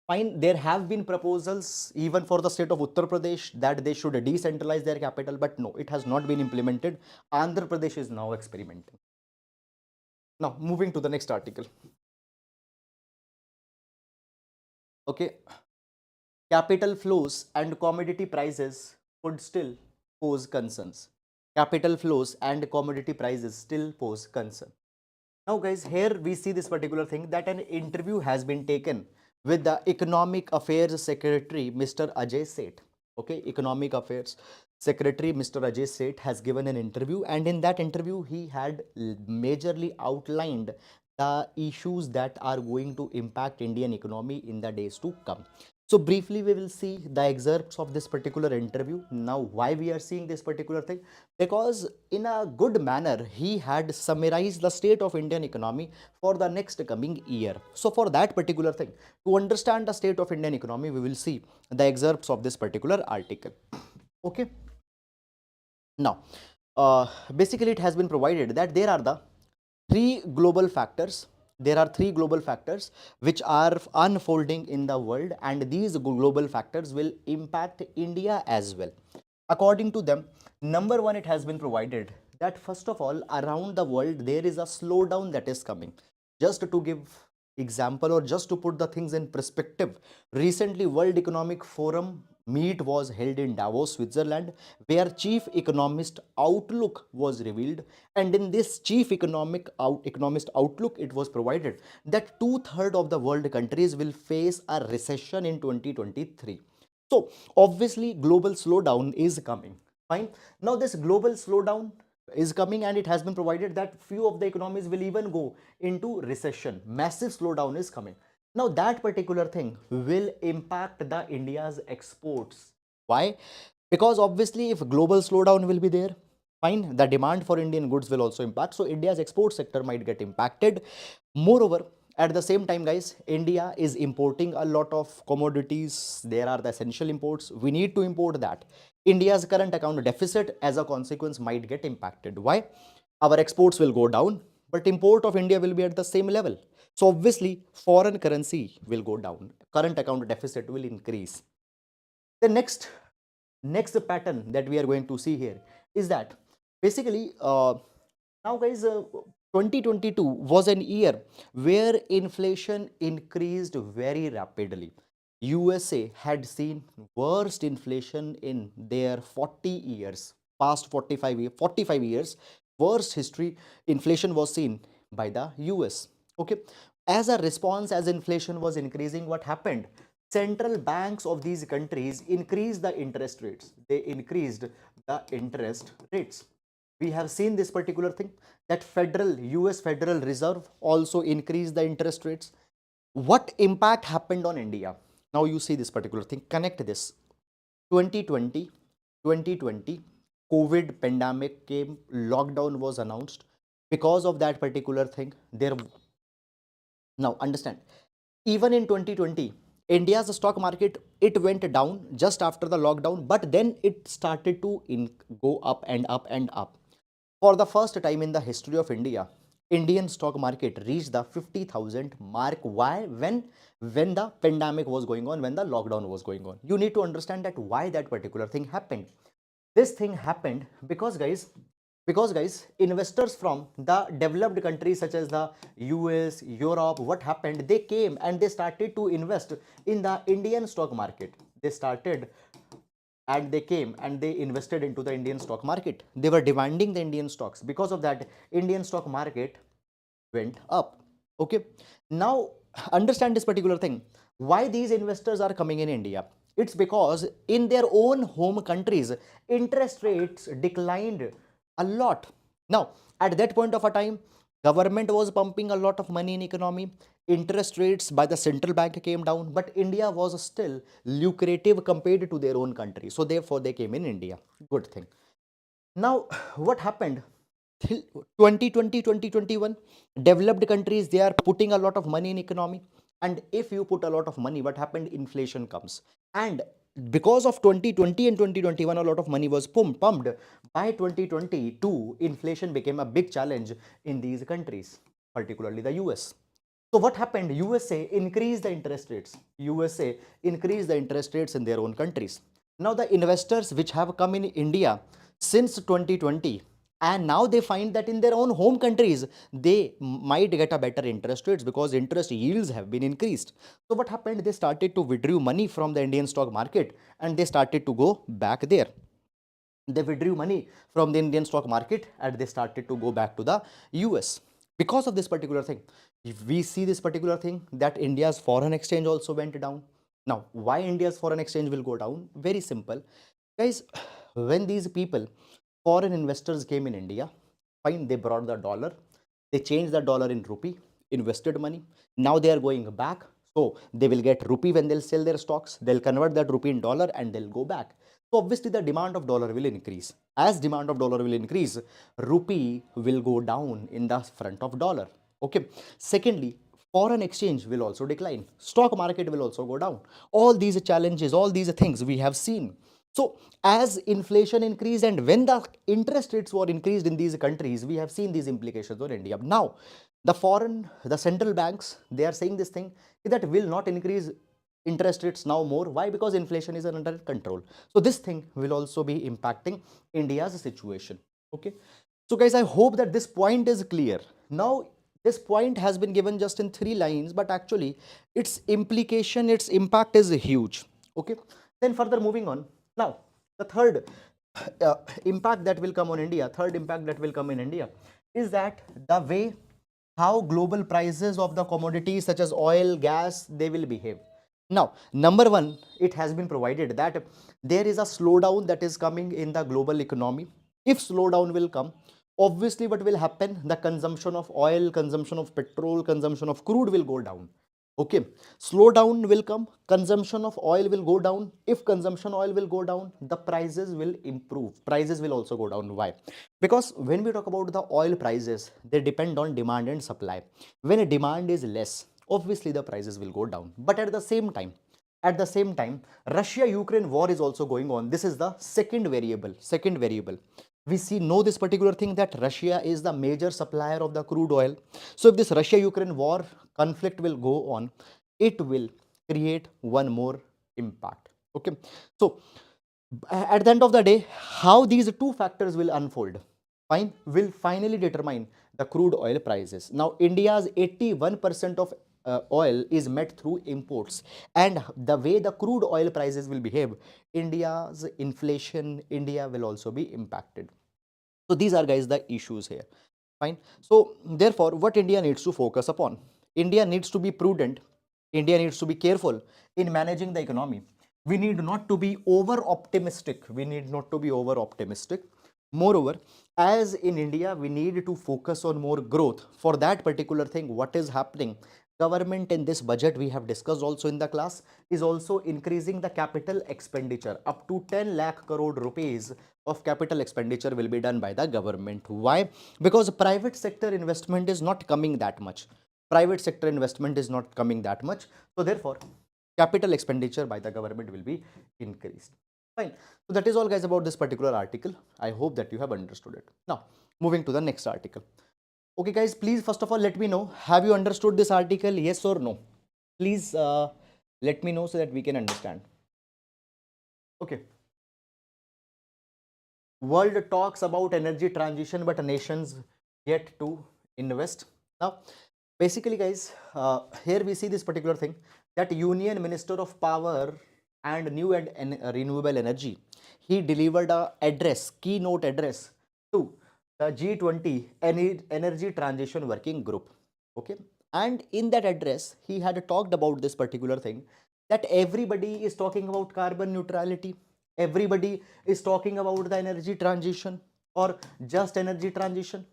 Fine, there have been proposals even for the state of Uttar Pradesh that they should decentralize their capital, but no, it has not been implemented. Andhra Pradesh is now experimenting. Now, moving to the next article. Okay, capital flows and commodity prices could still pose concerns. Capital flows and commodity prices still pose concern. Now, guys, here we see this particular thing that an interview has been taken with the Economic Affairs Secretary, Mr. Ajay Seth. Okay, Economic Affairs Secretary, Mr. Ajay Seth has given an interview, and in that interview, he had majorly outlined the issues that are going to impact Indian economy in the days to come. So briefly, we will see the excerpts of this particular interview. Now, why we are seeing this particular thing? Because in a good manner, he had summarized the state of Indian economy for the next coming year. So for that particular thing, to understand the state of Indian economy, we will see the excerpts of this particular article. Okay. Now, basically, it has been provided that there are the three global factors. There are three global factors which are unfolding in the world, and these global factors will impact India as well. According to them, number one, it has been provided that first of all, around the world, there is a slowdown that is coming. Just to give example or just to put the things in perspective, recently World Economic Forum meet was held in Davos, Switzerland, where chief economist outlook was revealed, and in this chief economist outlook, it was provided that two-thirds of the world countries will face a recession in 2023. So obviously global slowdown is coming. Fine. Now this global slowdown is coming, and it has been provided that few of the economies will even go into recession. Massive slowdown is coming. Now that particular thing will impact the India's exports. Why? Because obviously if global slowdown will be there, fine, the demand for Indian goods will also impact. So India's export sector might get impacted. Moreover, at the same time, guys, India is importing a lot of commodities. There are the essential imports. We need to import that. India's current account deficit as a consequence might get impacted. Why? Our exports will go down, but import of India will be at the same level. So obviously, foreign currency will go down. Current account deficit will increase. The next Next pattern that we are going to see here is that basically now guys 2022 was an year where inflation increased very rapidly. USA had seen worst inflation in their 40 years, past 45 years, worst history inflation was seen by the US. Okay, as a response, as inflation was increasing, what happened? Central banks of these countries increased the interest rates. They increased the interest rates. We have seen this particular thing, that US Federal Reserve also increased the interest rates. What impact happened on India? Now you see this particular thing, connect this. 2020, 2020, COVID pandemic came, lockdown was announced. Because of that particular thing, there, now understand, even in 2020, India's stock market, it went down just after the lockdown, but then it started to go up and up and up. For the first time in the history of India, Indian stock market reached the 50,000 mark. Why? When the pandemic was going on, when the lockdown was going on. You need to understand that why that particular thing happened. This thing happened because guys, investors from the developed countries such as the US, Europe, what happened? They came and they started to invest in the Indian stock market. They started and they came and they invested into the Indian stock market. They were demanding the Indian stocks. Because of that, Indian stock market went up. Okay, now understand this particular thing. Why these investors are coming in India? It's because in their own home countries, interest rates declined a lot. Now, at that point of a time, government was pumping a lot of money in economy. Interest rates by the central bank came down, but India was still lucrative compared to their own country. So therefore, they came in India. Good thing. Now, what happened? Till 2020, 2021, developed countries, they are putting a lot of money in economy. And if you put a lot of money, what happened? Inflation comes. And because of 2020 and 2021, a lot of money was pumped. By 2022, inflation became a big challenge in these countries, particularly the US. So what happened? USA increased the interest rates. USA increased the interest rates in their own countries. Now the investors which have come in India since 2020, and now they find that in their own home countries they might get a better interest rates because interest yields have been increased. So what happened? They started to withdraw money from the Indian stock market and they started to go back there. They withdrew money from the Indian stock market and they started to go back to the US. Because of this particular thing, if we see this particular thing, that India's foreign exchange also went down. Now, why India's foreign exchange will go down? Very simple. Guys, when these people, foreign investors came in India, fine, they brought the dollar, they changed the dollar in rupee, invested money. Now they are going back. So they will get rupee when they'll sell their stocks. They'll convert that rupee in dollar and they'll go back. So obviously the demand of dollar will increase. As demand of dollar will increase, rupee will go down in the front of dollar. Okay. Secondly, foreign exchange will also decline. Stock market will also go down. All these challenges, all these things we have seen. So as inflation increased and when the interest rates were increased in these countries, we have seen these implications on India. Now, the central banks, they are saying this thing that will not increase interest rates now more. Why? Because inflation is under control. So this thing will also be impacting India's situation. Okay. So guys, I hope that this point is clear. Now, this point has been given just in 3 lines, but actually its implication, its impact is huge. Okay. Then further moving on. Now, the third impact that will come on India, third impact that will come in India is that the way how global prices of the commodities such as oil, gas, they will behave. Now, number one, it has been provided that there is a slowdown that is coming in the global economy. If slowdown will come, obviously what will happen? The consumption of oil, consumption of petrol, consumption of crude will go down. Okay, slowdown will come, consumption of oil will go down. If consumption oil will go down, the prices will improve. Prices will also go down. Why? Because when we talk about the oil prices, they depend on demand and supply. When a demand is less, obviously the prices will go down. But at the same time, Russia-Ukraine war is also going on. This is the second variable. We know this particular thing, that Russia is the major supplier of the crude oil. So if this Russia-Ukraine war conflict will go on, it will create one more impact. Okay. So At the end of the day, how these two factors will unfold, fine, will finally determine the crude oil prices. Now, India's 81% of oil is met through imports, and the way the crude oil prices will behave, India's inflation, India will also be impacted. So these are, guys, the issues here. Fine. So therefore, what India needs to focus upon? India needs to be prudent. India needs to be careful in managing the economy. We need not to be over optimistic. We need not to be over optimistic. Moreover, as in India, we need to focus on more growth. For that particular thing, what is happening? Government in this budget, we have discussed also in the class, is also increasing the capital expenditure up to 10 lakh crore rupees of capital expenditure will be done by the government. Why? Because private sector investment is not coming that much. Private sector investment is not coming that much. So therefore, capital expenditure by the government will be increased. Fine. So that is all, guys, about this particular article. I hope that you have understood it. Now, moving to the next article. Okay, guys, please first of all let me know, have you understood this article? Yes or no? Please let me know so that we can understand. Okay. World talks about energy transition, but nations yet to invest. Now, basically, guys, here we see this particular thing, that Union Minister of Power and New and Renewable Energy, he delivered a address, keynote address to the G20 Energy Transition Working Group. Okay, and in that address, he had talked about this particular thing, that everybody is talking about carbon neutrality. Everybody is talking about the energy transition or just energy transition.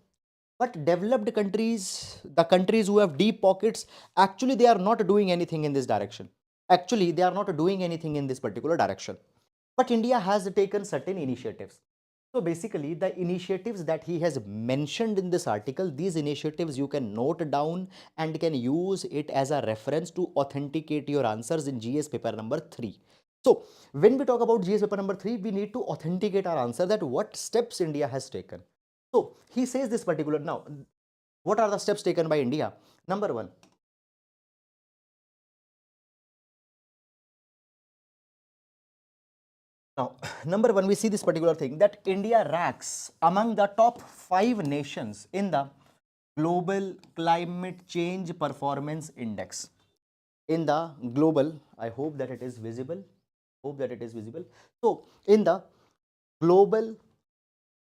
But developed countries, the countries who have deep pockets, actually they are not doing anything in this direction. Actually, they are not doing anything in this particular direction. But India has taken certain initiatives. So basically, the initiatives that he has mentioned in this article, these initiatives you can note down and can use it as a reference to authenticate your answers in GS paper number 3. So when we talk about GS paper number 3, we need to authenticate our answer, that what steps India has taken. So he says this particular, now, what are the steps taken by India? Number one, now, number one, we see this particular thing, that India ranks among the top 5 nations in the Global Climate Change Performance Index. In the global, I hope that it is visible. Hope that it is visible. So, in the Global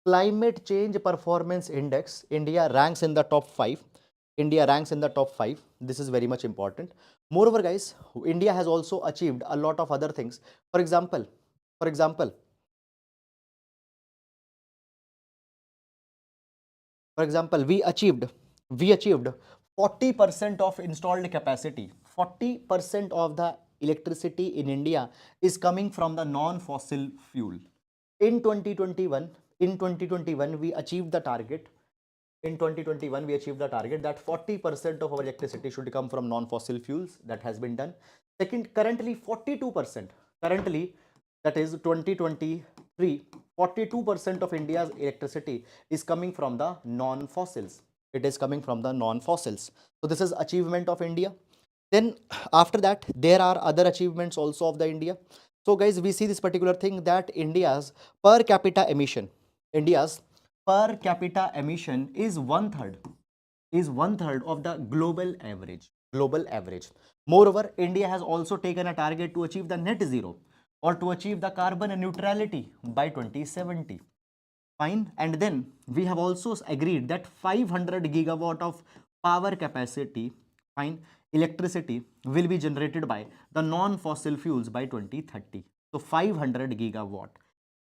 Climate Change Performance Index, India ranks in the top 5. India ranks in the top 5. This is very much important. Moreover, guys, India has also achieved a lot of other things. For example, for example, For example, we achieved 40% of installed capacity. 40% of the electricity in India is coming from the non-fossil fuel. In 2021, we achieved the target. In 2021, we achieved the target that 40% of our electricity should come from non-fossil fuels. That has been done. Second, currently 42%. Currently, that is 2023, 42% of India's electricity is coming from the non-fossils. It is coming from the non-fossils. So this is achievement of India. Then after that, there are other achievements also of the India. So guys, we see this particular thing, that per capita emission, India's per capita emission is one third of the global average. Global average. Moreover, India has also taken a target to achieve the net zero, or to achieve the carbon neutrality by 2070. Fine. And then we have also agreed that 500 gigawatt of power capacity, fine, electricity will be generated by the non-fossil fuels by 2030. So 500 gigawatt.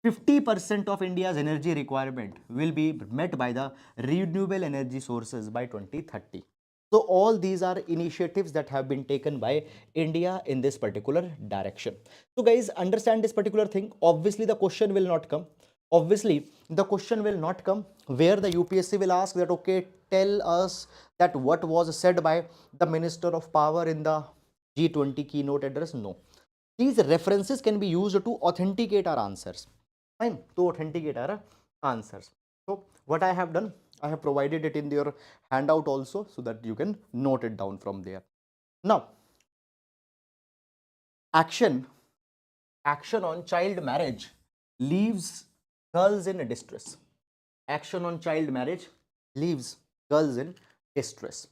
50% of India's energy requirement will be met by the renewable energy sources by 2030. So all these are initiatives that have been taken by India in this particular direction. So guys, understand this particular thing. Obviously, the question will not come. Obviously, the question will not come where the UPSC will ask that, okay, tell us that what was said by the Minister of Power in the G20 keynote address. No. These references can be used to authenticate our answers. Fine, to authenticate our answers. So what I have done, I have provided it in your handout also, so that you can note it down from there. Now, action on child marriage leaves girls in distress. Action on child marriage leaves girls in distress.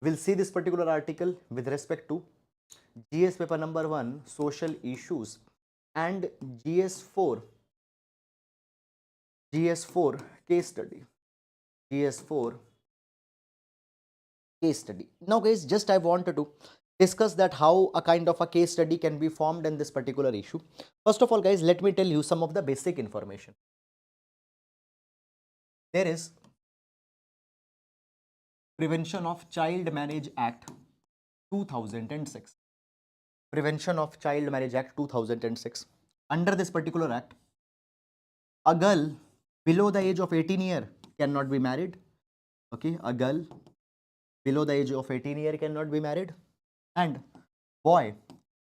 We'll see this particular article with respect to GS paper number 1, social issues, and GS4 case study. GS4 case study. Now guys, just I wanted to discuss that how a kind of a case study can be formed in this particular issue. First of all guys, let me tell you some of the basic information. There is Prevention of Child Marriage Act 2006. Prevention of Child Marriage Act 2006. Under this particular act, a girl below the age of 18 years cannot be married. Okay, a girl below the age of 18 years cannot be married, and boy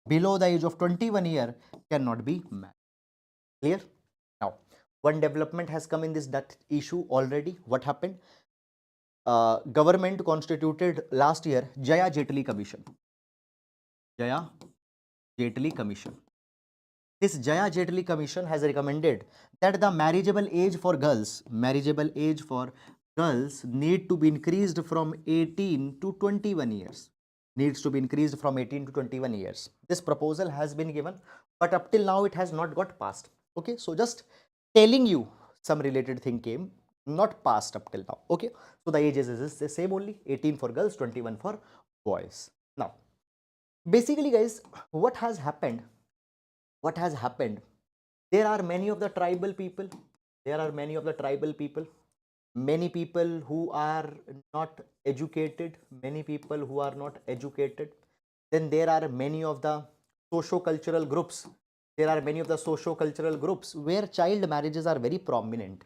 below the age of 21 years cannot be married. Clear? Now, one development has come in this that issue already. What happened? Government constituted last year Jaya Jetli Commission. Jaya Jetli Commission. This Jaya Jetli Commission has recommended that the marriageable age for girls need to be increased from 18 to 21 years. Needs to be increased from 18 to 21 years. This proposal has been given, but up till now it has not got passed. Okay, so just telling you some related thing came, not passed up till now. Okay, so the ages is the same only, 18 for girls, 21 for boys. Now, basically guys, what has happened? There are many of the tribal people. Many people who are not educated. Then there are many of the socio-cultural groups. Where child marriages are very prominent.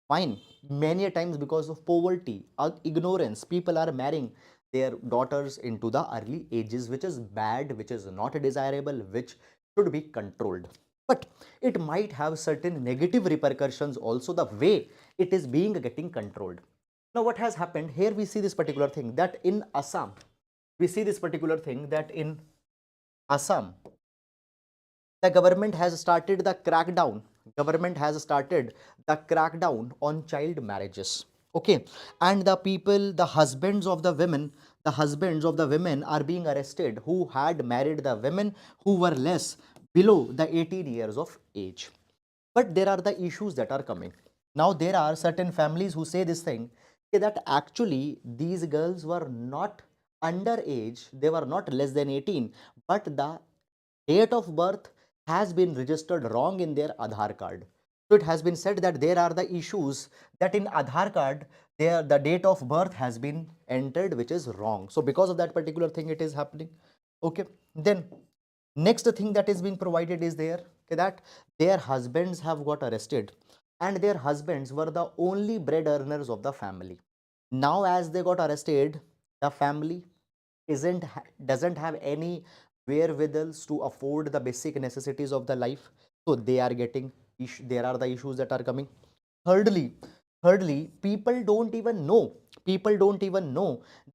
Fine. Many a times because of poverty or ignorance, people are marrying their daughters into the early ages, which is bad, which is not desirable, which should be controlled. But it might have certain negative repercussions also, the way it is being getting controlled. Now what has happened here? We see this particular thing that in Assam, the government has started the crackdown. On child marriages. Okay, and the people, the husbands of the women are being arrested who had married the women who were less below the 18 years of age. But there are the issues that are coming. Now there are certain families who say this thing, that actually these girls were not underage, they were not less than 18, but the date of birth has been registered wrong in their Aadhaar card. So it has been said that there are the issues that in Aadhaar card the date of birth has been entered which is wrong. So because of that particular thing it is happening. Okay, then next thing that is being provided is there, that their husbands have got arrested and their husbands were the only bread earners of the family. Now as they got arrested, the family doesn't have any wherewithals to afford the basic necessities of the life, so they are getting there are the issues that are coming. Thirdly, people don't even know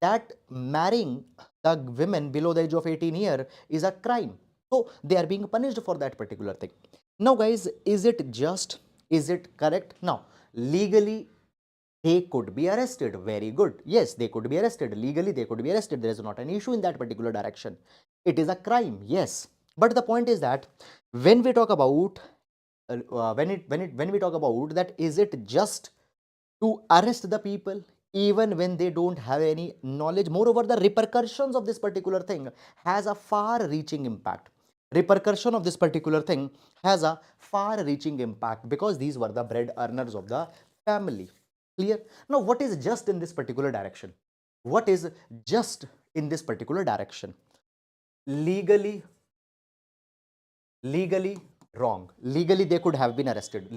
that marrying the women below the age of 18 year is a crime, so they are being punished for that particular thing. Now guys, is it just, is it correct? Now legally they could be arrested. Very good. Yes, they could be arrested. Legally, they could be arrested. There is not an issue in that particular direction. It is a crime. Yes. But the point is that when we talk about when we talk about that, is it just to arrest the people even when they don't have any knowledge? Moreover, the repercussions of this particular thing has a far-reaching impact. Because these were the bread earners of the family. Clear? Now, what is just in this particular direction? Legally wrong. Legally, they could have been arrested.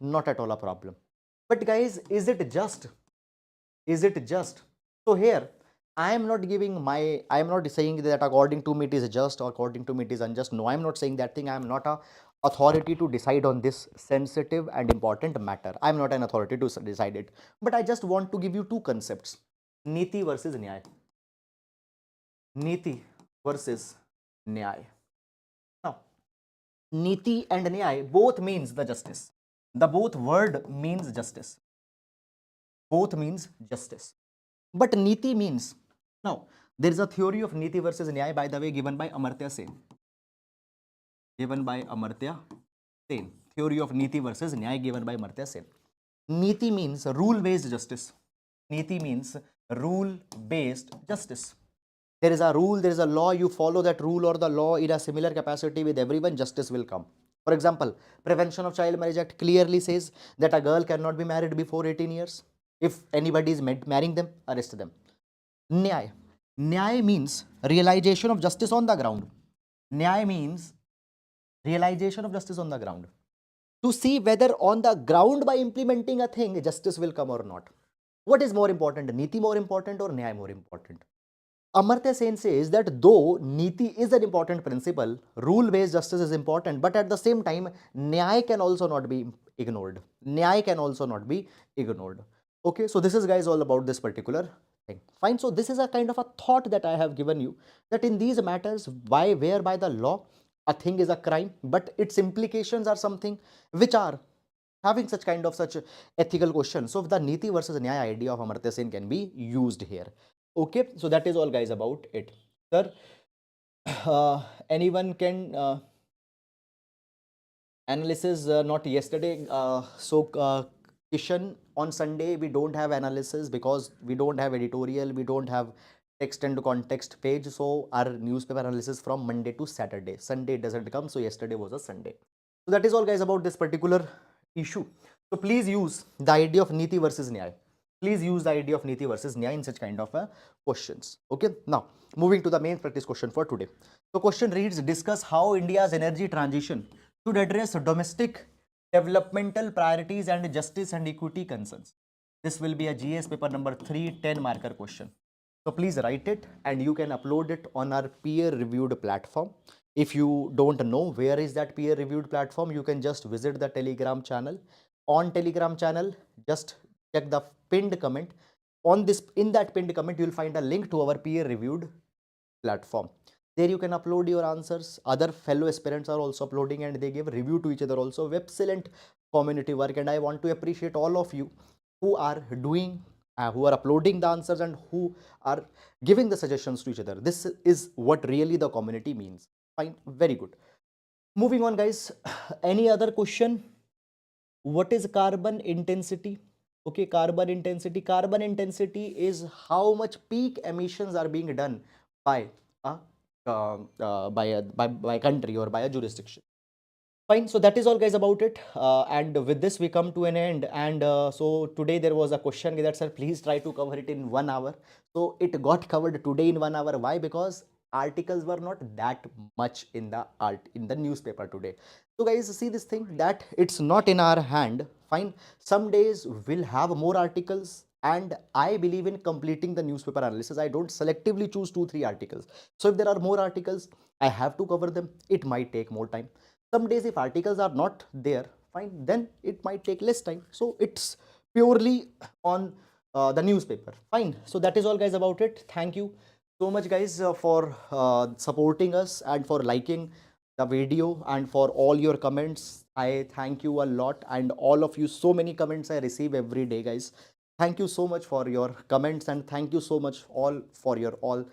Not at all a problem. But guys, is it just? So here, I am not saying that according to me it is just or according to me it is unjust. No, I am not saying that thing. I am not a authority to decide on this sensitive and important matter. I am not an authority to decide it. But I just want to give you two concepts: Niti versus Nyay. Niti versus Nyay. Now, niti and nyay both means the justice. The both word means justice. Both means justice. But niti means, now there is a theory of niti versus nyay, by the way, given by Amartya Sen. Given by Amartya Sen. Theory of niti versus nyay given by Amartya Sen. Niti means rule based justice. Niti means rule based justice. There is a rule, there is a law, you follow that rule or the law in a similar capacity with everyone, justice will come. For example, Prevention of Child Marriage Act clearly says that a girl cannot be married before 18 years. If anybody is marrying them, arrest them. Nyay. Nyay means realization of justice on the ground. Nyay means realization of justice on the ground. To see whether on the ground by implementing a thing, justice will come or not. What is more important, niti more important or nyay more important? Amartya Sen says that though niti is an important principle, rule-based justice is important, but at the same time, nyay can also not be ignored. Nyay can also not be ignored. Okay, so this is, guys, all about this particular thing. Fine, so this is a kind of a thought that I have given you, that in these matters, whereby the law, a thing is a crime, but its implications are something which are having such ethical questions. So the niti versus nyaya idea of Amartya Sen can be used here. Okay, so that is all, guys, about it. Sir, anyone can analysis not yesterday. Kishan, on Sunday we don't have analysis because we don't have editorial, we don't have text and context page. So our newspaper analysis from Monday to Saturday. Sunday doesn't come. So yesterday was a Sunday. So that is all, guys, about this particular issue. So please use the idea of niti versus nyay. Please use the idea of niti versus nyay in such kind of questions. Okay. Now moving to the main practice question for today. So question reads: discuss how India's energy transition should address domestic developmental priorities and justice and equity concerns. This will be a GS paper number 3, 10 marker question. So please write it and you can upload it on our peer reviewed platform. If you don't know where is that peer reviewed platform, you can just visit the Telegram channel. On Telegram channel, just check the pinned comment. In that pinned comment, you will find a link to our peer reviewed platform. There you can upload your answers. Other fellow aspirants are also uploading and they give review to each other also. Excellent community work, and I want to appreciate all of you who are doing who are uploading the answers and who are giving the suggestions to each other. This is what really the community means. Fine, very good. Moving on, guys. Any other question? What is carbon intensity? Okay, carbon intensity. Carbon intensity is how much peak emissions are being done by a by a country or by a jurisdiction. Fine, so that is all, guys, about it. And with this we come to an end. And so today there was a question that, sir, please try to cover it in 1 hour. So it got covered today in 1 hour. Why? Because articles were not that much in the newspaper today. So guys, see this thing, that it's not in our hand. Fine, some days we'll have more articles, and I believe in completing the newspaper analysis. I don't selectively choose 2-3 articles. So if there are more articles, I have to cover them. It might take more time. Some days if articles are not there, fine, then it might take less time. So it's purely on the newspaper. Fine, so that is all, guys, about it. Thank you so much, guys, for supporting us and for liking the video and for all your comments. I thank you a lot, and all of you, so many comments I receive every day, guys. Thank you so much for your comments, and thank you so much all for your all